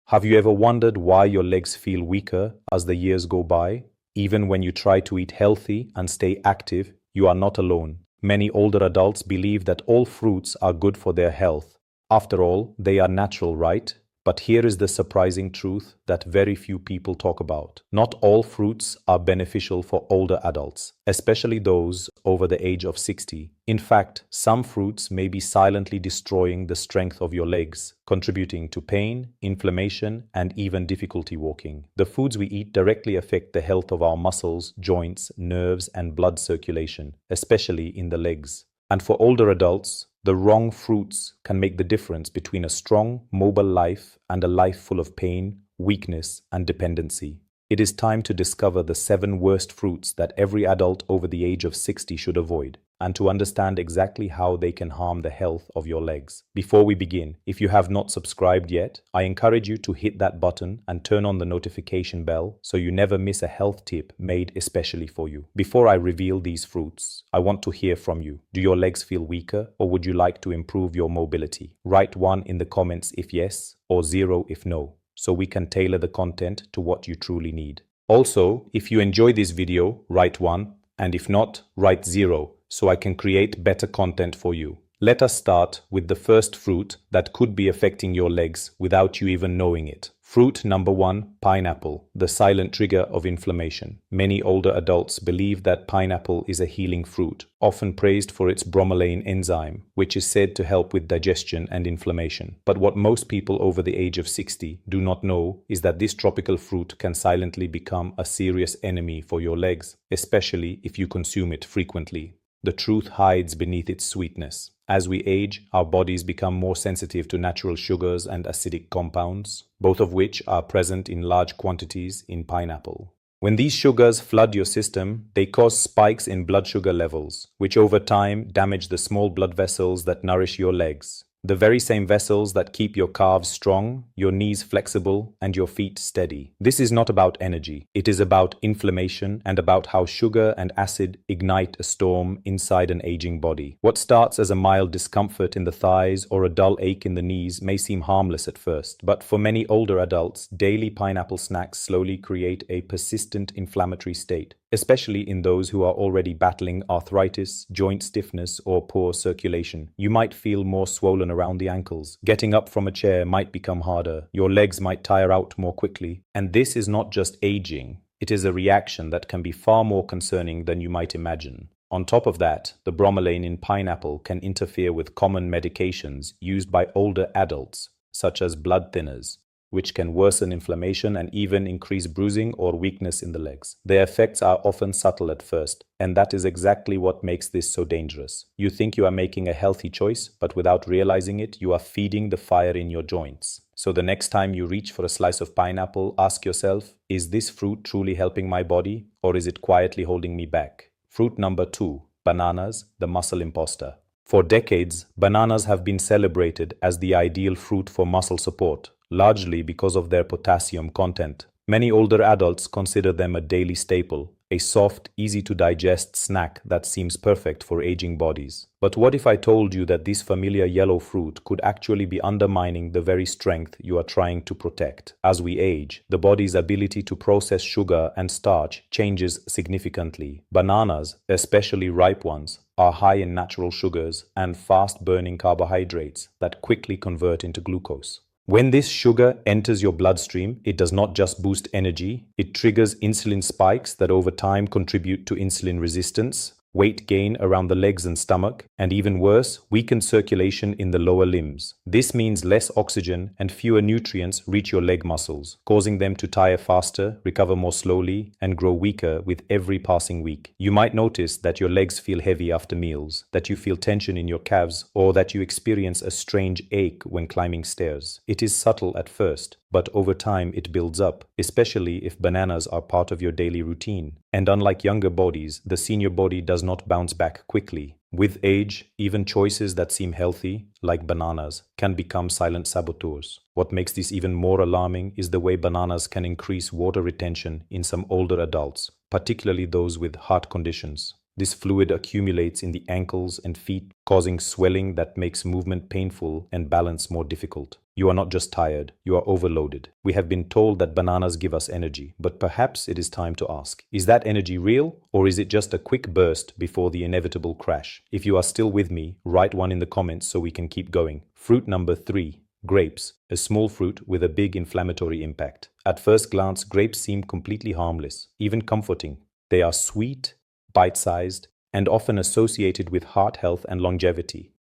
Have you ever wondered why your legs feel weaker as the years go by? Even when you try to eat healthy and stay active, you are not alone. Many older adults believe that all fruits are good for their health. After all, they are natural, right? But here is the surprising truth that very few people talk about. Not all fruits are beneficial for older adults, especially those over the age of 60. In fact, some fruits may be silently destroying the strength of your legs, contributing to pain, inflammation, and even difficulty walking. The foods we eat directly affect the health of our muscles, joints, nerves, and blood circulation, especially in the legs. And for older adults, the wrong fruits can make the difference between a strong, mobile life and a life full of pain, weakness, and dependency. It is time to discover the 7 worst fruits that every adult over the age of 60 should avoid, and to understand exactly how they can harm the health of your legs. Before we begin, if you have not subscribed yet, I encourage you to hit that button and turn on the notification bell so you never miss a health tip made especially for you. Before I reveal these fruits, I want to hear from you. Do your legs feel weaker, or would you like to improve your mobility? Write 1 in the comments if yes, or 0 if no, so we can tailor the content to what you truly need. Also, if you enjoy this video, write 1, and if not, write 0, so I can create better content for you. Let us start with the first fruit that could be affecting your legs without you even knowing it. Fruit number 1, pineapple, the silent trigger of inflammation. Many older adults believe that pineapple is a healing fruit, often praised for its bromelain enzyme, which is said to help with digestion and inflammation. But what most people over the age of 60 do not know is that this tropical fruit can silently become a serious enemy for your legs, especially if you consume it frequently. The truth hides beneath its sweetness. As we age, our bodies become more sensitive to natural sugars and acidic compounds, both of which are present in large quantities in pineapple. When these sugars flood your system, they cause spikes in blood sugar levels, which over time damage the small blood vessels that nourish your legs. The very same vessels that keep your calves strong, your knees flexible, and your feet steady. This is not about energy. It is about inflammation and about how sugar and acid ignite a storm inside an aging body. What starts as a mild discomfort in the thighs or a dull ache in the knees may seem harmless at first, but for many older adults, daily pineapple snacks slowly create a persistent inflammatory state, especially in those who are already battling arthritis, joint stiffness, or poor circulation. You might feel more swollen around the ankles. Getting up from a chair might become harder. Your legs might tire out more quickly. And this is not just aging. It is a reaction that can be far more concerning than you might imagine. On top of that, the bromelain in pineapple can interfere with common medications used by older adults, such as blood thinners, which can worsen inflammation and even increase bruising or weakness in the legs. Their effects are often subtle at first, and that is exactly what makes this so dangerous. You think you are making a healthy choice, but without realizing it, you are feeding the fire in your joints. So the next time you reach for a slice of pineapple, ask yourself, is this fruit truly helping my body, or is it quietly holding me back? Fruit number 2, bananas, the muscle imposter. For decades, bananas have been celebrated as the ideal fruit for muscle support, largely because of their potassium content. Many older adults consider them a daily staple, a soft, easy-to-digest snack that seems perfect for aging bodies. But what if I told you that this familiar yellow fruit could actually be undermining the very strength you are trying to protect? As we age, the body's ability to process sugar and starch changes significantly. Bananas, especially ripe ones, are high in natural sugars and fast-burning carbohydrates that quickly convert into glucose. When this sugar enters your bloodstream, it does not just boost energy, it triggers insulin spikes that over time contribute to insulin resistance, weight gain around the legs and stomach, and even worse, weakened circulation in the lower limbs. This means less oxygen and fewer nutrients reach your leg muscles, causing them to tire faster, recover more slowly, and grow weaker with every passing week. You might notice that your legs feel heavy after meals, that you feel tension in your calves, or that you experience a strange ache when climbing stairs. It is subtle at first, but over time it builds up, especially if bananas are part of your daily routine. And unlike younger bodies, the senior body does not bounce back quickly. With age, even choices that seem healthy, like bananas, can become silent saboteurs. What makes this even more alarming is the way bananas can increase water retention in some older adults, particularly those with heart conditions. This fluid accumulates in the ankles and feet, causing swelling that makes movement painful and balance more difficult. You are not just tired, you are overloaded. We have been told that bananas give us energy, but perhaps it is time to ask, is that energy real, or is it just a quick burst before the inevitable crash? If you are still with me, write one in the comments so we can keep going. Fruit number 3. Grapes, a small fruit with a big inflammatory impact. At first glance, grapes seem completely harmless, even comforting. They are sweet, bite-sized, and often associated with heart health and longevity.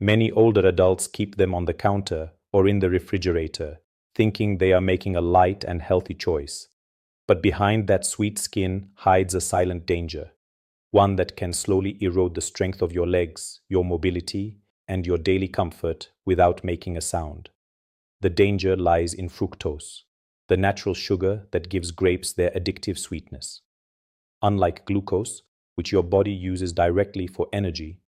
Many older adults keep them on the counter or in the refrigerator, thinking they are making a light and healthy choice. But behind that sweet skin hides a silent danger, one that can slowly erode the strength of your legs, your mobility, and your daily comfort without making a sound. The danger lies in fructose, the natural sugar that gives grapes their addictive sweetness. Unlike glucose, which your body uses directly for energy,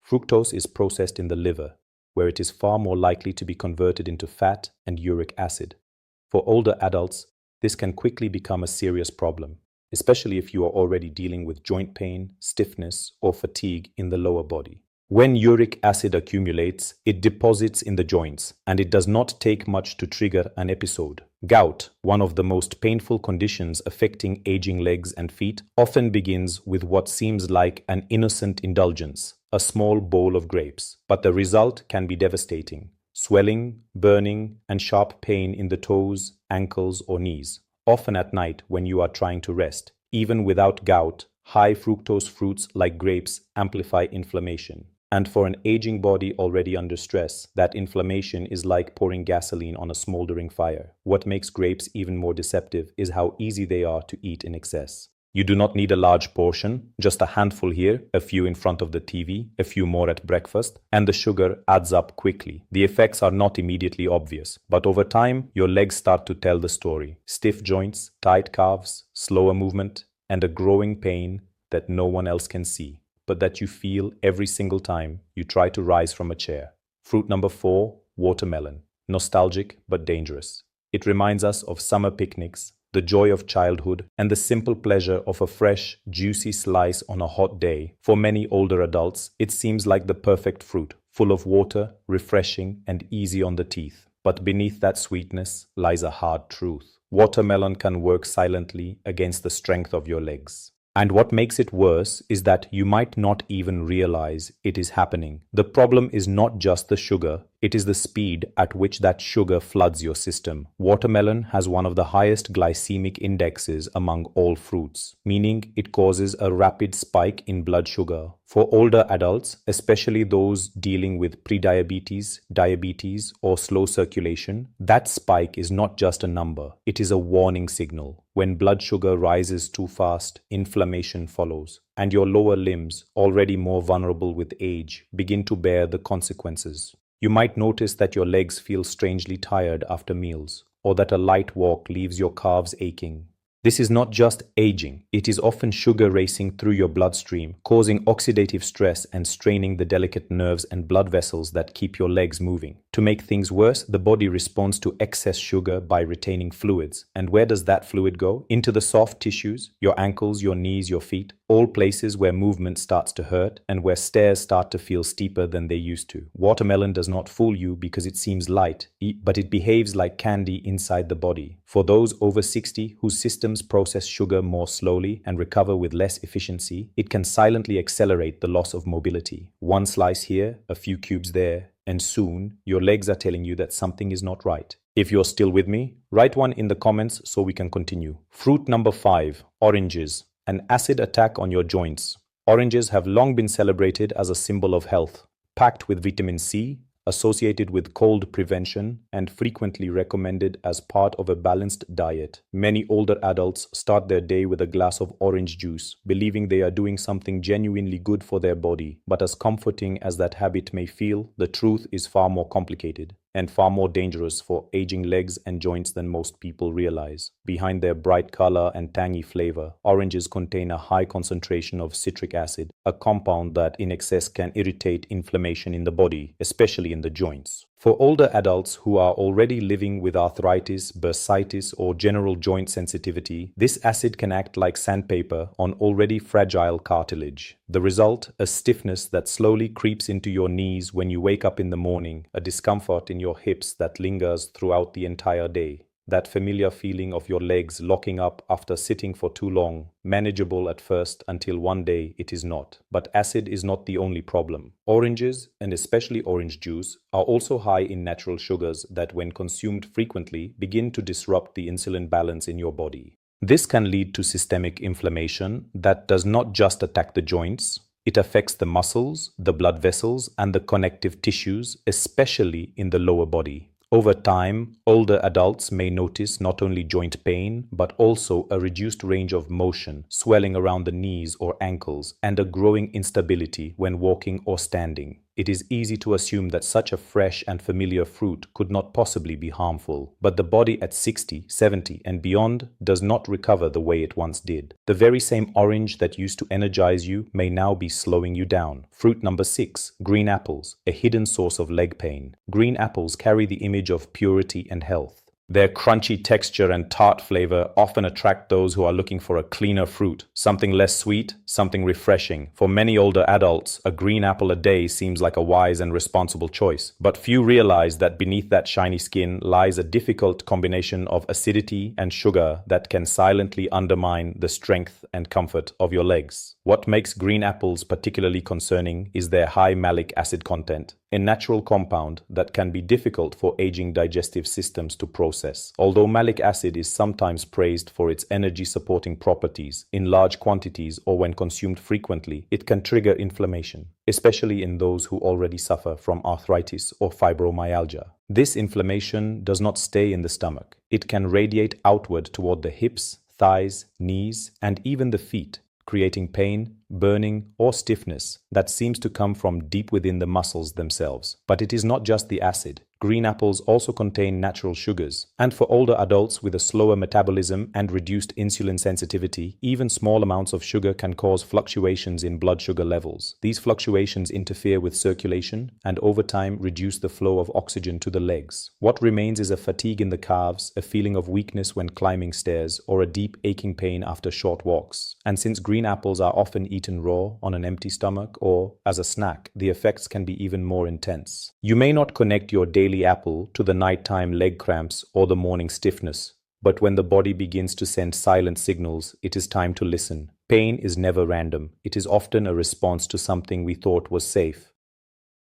fructose is processed in the liver, where it is far more likely to be converted into fat and uric acid. For older adults, this can quickly become a serious problem, especially if you are already dealing with joint pain, stiffness, or fatigue in the lower body. When uric acid accumulates, it deposits in the joints, and it does not take much to trigger an episode. Gout, one of the most painful conditions affecting aging legs and feet, often begins with what seems like an innocent indulgence, a small bowl of grapes. But the result can be devastating. Swelling, burning, and sharp pain in the toes, ankles, or knees, often at night when you are trying to rest. Even without gout, high fructose fruits like grapes amplify inflammation. And for an aging body already under stress, that inflammation is like pouring gasoline on a smoldering fire. What makes grapes even more deceptive is how easy they are to eat in excess. You do not need a large portion, just a handful here, a few in front of the TV, a few more at breakfast, and the sugar adds up quickly. The effects are not immediately obvious, but over time, your legs start to tell the story. Stiff joints, tight calves, slower movement, and a growing pain that no one else can see, but that you feel every single time you try to rise from a chair. Fruit number 4, watermelon. Nostalgic but dangerous. It reminds us of summer picnics, the joy of childhood, and the simple pleasure of a fresh, juicy slice on a hot day. For many older adults, it seems like the perfect fruit, full of water, refreshing, and easy on the teeth. But beneath that sweetness lies a hard truth. Watermelon can work silently against the strength of your legs. And what makes it worse is that you might not even realize it is happening. The problem is not just the sugar, it is the speed at which that sugar floods your system. Watermelon has one of the highest glycemic indexes among all fruits, meaning it causes a rapid spike in blood sugar. For older adults, especially those dealing with prediabetes, diabetes, or slow circulation, that spike is not just a number, it is a warning signal. When blood sugar rises too fast, inflammation follows, and your lower limbs, already more vulnerable with age, begin to bear the consequences. You might notice that your legs feel strangely tired after meals, or that a light walk leaves your calves aching. This is not just aging, it is often sugar racing through your bloodstream, causing oxidative stress and straining the delicate nerves and blood vessels that keep your legs moving. To make things worse, the body responds to excess sugar by retaining fluids. And where does that fluid go? Into the soft tissues, your ankles, your knees, your feet, all places where movement starts to hurt and where stairs start to feel steeper than they used to. Watermelon does not fool you because it seems light, but it behaves like candy inside the body. For those over 60 whose systems process sugar more slowly and recover with less efficiency, it can silently accelerate the loss of mobility. One slice here, a few cubes there, and soon your legs are telling you that something is not right. If you're still with me, write one in the comments so we can continue. Fruit number 5, oranges. An acid attack on your joints. Oranges have long been celebrated as a symbol of health, packed with vitamin C, associated with cold prevention, and frequently recommended as part of a balanced diet. Many older adults start their day with a glass of orange juice, believing they are doing something genuinely good for their body. But as comforting as that habit may feel, the truth is far more complicated and far more dangerous for aging legs and joints than most people realize. Behind their bright color and tangy flavor, oranges contain a high concentration of citric acid, a compound that in excess can irritate inflammation in the body, especially in the joints. For older adults who are already living with arthritis, bursitis, or general joint sensitivity, this acid can act like sandpaper on already fragile cartilage. The result, a stiffness that slowly creeps into your knees when you wake up in the morning, a discomfort in your hips that lingers throughout the entire day. That familiar feeling of your legs locking up after sitting for too long, manageable at first until one day it is not. But acid is not the only problem. Oranges, and especially orange juice, are also high in natural sugars that when consumed frequently begin to disrupt the insulin balance in your body. This can lead to systemic inflammation that does not just attack the joints. It affects the muscles, the blood vessels, and the connective tissues, especially in the lower body. Over time, older adults may notice not only joint pain, but also a reduced range of motion, swelling around the knees or ankles, and a growing instability when walking or standing. It is easy to assume that such a fresh and familiar fruit could not possibly be harmful, but the body at 60, 70, and beyond does not recover the way it once did. The very same orange that used to energize you may now be slowing you down. Fruit number 6, green apples, a hidden source of leg pain. Green apples carry the image of purity and health. Their crunchy texture and tart flavor often attract those who are looking for a cleaner fruit, something less sweet, something refreshing. For many older adults, a green apple a day seems like a wise and responsible choice. But few realize that beneath that shiny skin lies a difficult combination of acidity and sugar that can silently undermine the strength and comfort of your legs. What makes green apples particularly concerning is their high malic acid content, a natural compound that can be difficult for aging digestive systems to process. Although malic acid is sometimes praised for its energy-supporting properties, in large quantities or when consumed frequently, it can trigger inflammation, especially in those who already suffer from arthritis or fibromyalgia. This inflammation does not stay in the stomach. It can radiate outward toward the hips, thighs, knees, and even the feet, creating pain, burning, or stiffness that seems to come from deep within the muscles themselves. But it is not just the acid. Green apples also contain natural sugars, and for older adults with a slower metabolism and reduced insulin sensitivity, even small amounts of sugar can cause fluctuations in blood sugar levels. These fluctuations interfere with circulation and over time reduce the flow of oxygen to the legs. What remains is a fatigue in the calves, a feeling of weakness when climbing stairs, or a deep aching pain after short walks. And since green apples are often eaten raw, on an empty stomach, or as a snack, the effects can be even more intense. You may not connect your daily apple to the nighttime leg cramps or the morning stiffness, but when the body begins to send silent signals, it is time to listen. Pain is never random. It is often a response to something we thought was safe.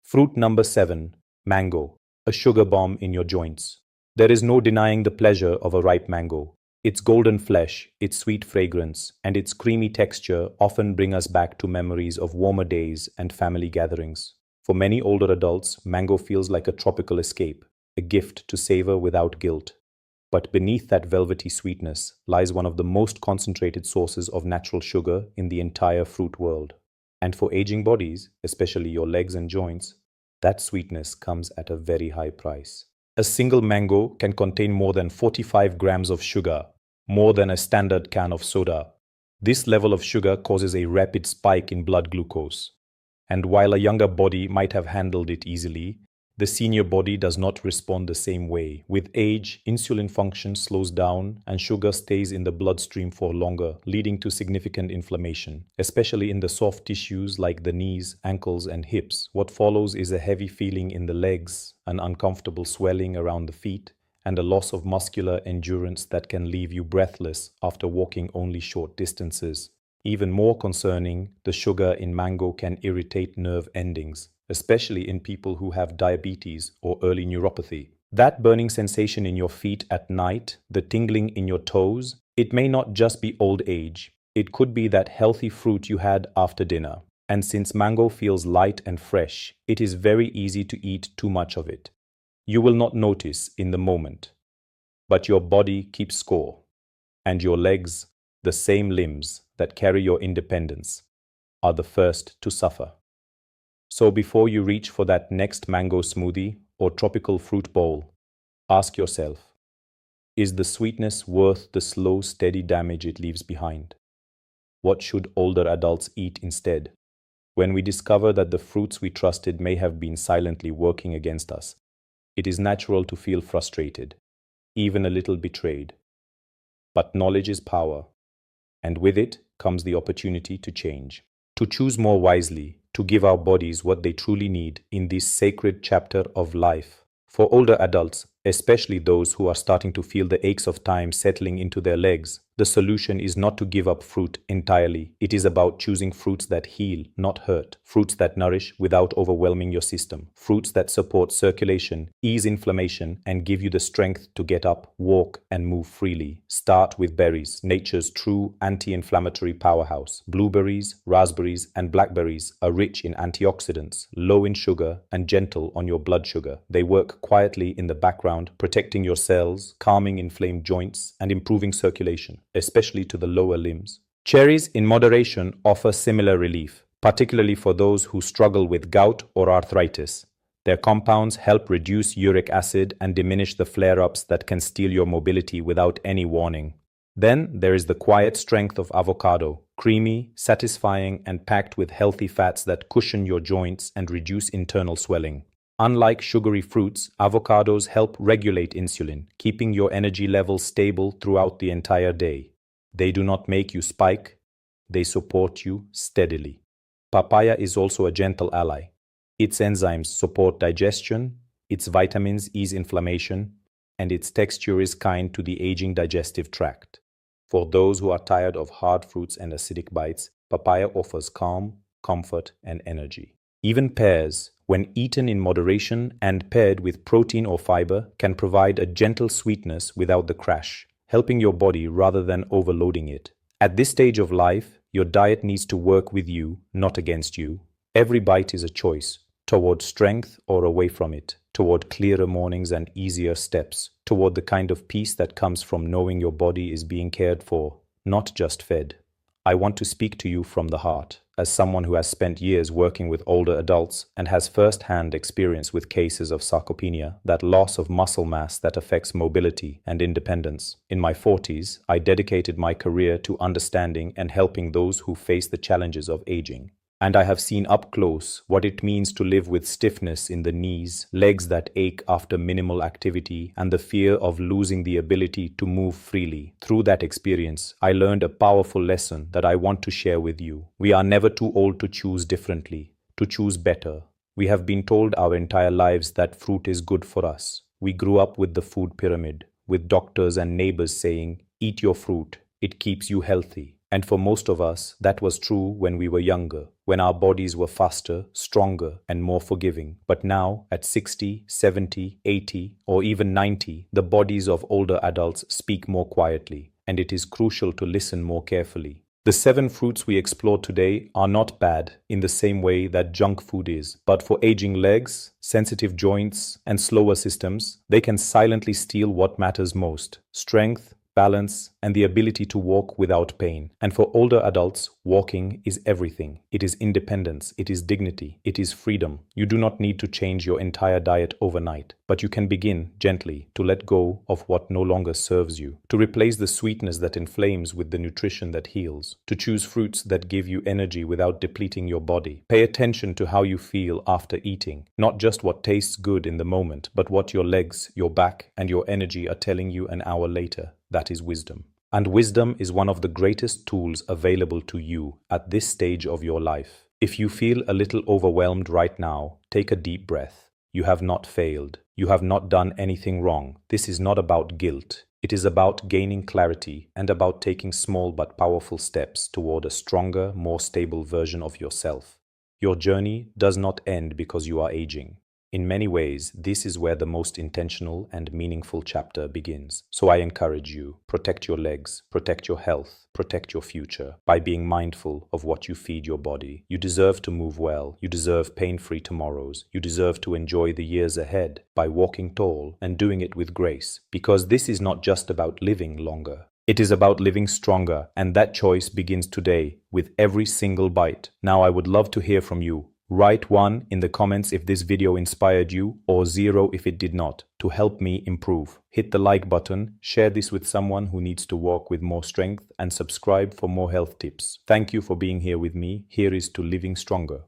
Fruit number 7, mango, a sugar bomb in your joints. There is no denying the pleasure of a ripe mango. Its golden flesh, its sweet fragrance, and its creamy texture often bring us back to memories of warmer days and family gatherings. For many older adults, mango feels like a tropical escape, a gift to savor without guilt. But beneath that velvety sweetness lies one of the most concentrated sources of natural sugar in the entire fruit world. And for aging bodies, especially your legs and joints, that sweetness comes at a very high price. A single mango can contain more than 45 grams of sugar, more than a standard can of soda. This level of sugar causes a rapid spike in blood glucose. And while a younger body might have handled it easily, the senior body does not respond the same way. With age, insulin function slows down and sugar stays in the bloodstream for longer, leading to significant inflammation, especially in the soft tissues like the knees, ankles, and hips. What follows is a heavy feeling in the legs, an uncomfortable swelling around the feet, and a loss of muscular endurance that can leave you breathless after walking only short distances. Even more concerning, the sugar in mango can irritate nerve endings, especially in people who have diabetes or early neuropathy. That burning sensation in your feet at night, the tingling in your toes, it may not just be old age. It could be that healthy fruit you had after dinner. And since mango feels light and fresh, it is very easy to eat too much of it. You will not notice in the moment, but your body keeps score, and your legs, the same limbs that carry your independence, are the first to suffer. So before you reach for that next mango smoothie or tropical fruit bowl, ask yourself, is the sweetness worth the slow, steady damage it leaves behind? What should older adults eat instead? When we discover that the fruits we trusted may have been silently working against us, It is natural to feel frustrated, even a little betrayed. But knowledge is power, and with it comes the opportunity to change, to choose more wisely, to give our bodies what they truly need in this sacred chapter of life. For older adults, especially those who are starting to feel the aches of time settling into their legs, the solution is not to give up fruit entirely. It is about choosing fruits that heal, not hurt, fruits that nourish without overwhelming your system, fruits that support circulation, ease inflammation, and give you the strength to get up, walk, and move freely. Start with berries, nature's true anti-inflammatory powerhouse. Blueberries, raspberries, and blackberries are rich in antioxidants, low in sugar, and gentle on your blood sugar. They work quietly in the background, protecting your cells, calming inflamed joints, and improving circulation, especially to the lower limbs. Cherries, in moderation, offer similar relief, particularly for those who struggle with gout or arthritis. Their compounds help reduce uric acid and diminish the flare-ups that can steal your mobility without any warning. Then there is the quiet strength of avocado, creamy, satisfying, and packed with healthy fats that cushion your joints and reduce internal swelling. Unlike sugary fruits, avocados help regulate insulin, keeping your energy levels stable throughout the entire day. They do not make you spike, they support you steadily. Papaya is also a gentle ally. Its enzymes support digestion, its vitamins ease inflammation, and its texture is kind to the aging digestive tract. For those who are tired of hard fruits and acidic bites, papaya offers calm, comfort, and energy. Even pears, when eaten in moderation and paired with protein or fiber, can provide a gentle sweetness without the crash, helping your body rather than overloading it. At this stage of life, your diet needs to work with you, not against you. Every bite is a choice, toward strength or away from it, toward clearer mornings and easier steps, toward the kind of peace that comes from knowing your body is being cared for, not just fed. I want to speak to you from the heart, as someone who has spent years working with older adults and has first-hand experience with cases of sarcopenia, that loss of muscle mass that affects mobility and independence. In my 40s, I dedicated my career to understanding and helping those who face the challenges of aging. And I have seen up close what it means to live with stiffness in the knees, legs that ache after minimal activity, and the fear of losing the ability to move freely. Through that experience, I learned a powerful lesson that I want to share with you. We are never too old to choose differently, to choose better. We have been told our entire lives that fruit is good for us. We grew up with the food pyramid, with doctors and neighbors saying, "Eat your fruit, it keeps you healthy." And for most of us, that was true when we were younger, when our bodies were faster, stronger, and more forgiving. But now, at 60, 70, 80, or even 90, the bodies of older adults speak more quietly, and it is crucial to listen more carefully. The 7 fruits we explore today are not bad in the same way that junk food is, but for aging legs, sensitive joints, and slower systems, they can silently steal what matters most: strength, balance, and the ability to walk without pain. And for older adults, walking is everything. It is independence, it is dignity, it is freedom. You do not need to change your entire diet overnight, but you can begin gently to let go of what no longer serves you, to replace the sweetness that inflames with the nutrition that heals, to choose fruits that give you energy without depleting your body. Pay attention to how you feel after eating, not just what tastes good in the moment, but what your legs, your back, and your energy are telling you an hour later. That is wisdom. And wisdom is one of the greatest tools available to you at this stage of your life. If you feel a little overwhelmed right now, take a deep breath. You have not failed. You have not done anything wrong. This is not about guilt. It is about gaining clarity and about taking small but powerful steps toward a stronger, more stable version of yourself. Your journey does not end because you are aging. In many ways, this is where the most intentional and meaningful chapter begins. So I encourage you, protect your legs, protect your health, protect your future by being mindful of what you feed your body. You deserve to move well. You deserve pain-free tomorrows. You deserve to enjoy the years ahead by walking tall and doing it with grace. Because this is not just about living longer. It is about living stronger, and that choice begins today with every single bite. Now I would love to hear from you. Write 1 in the comments if this video inspired you, or 0 if it did not, to help me improve. Hit the like button, share this with someone who needs to walk with more strength, and subscribe for more health tips. Thank you for being here with me. Here is to living stronger.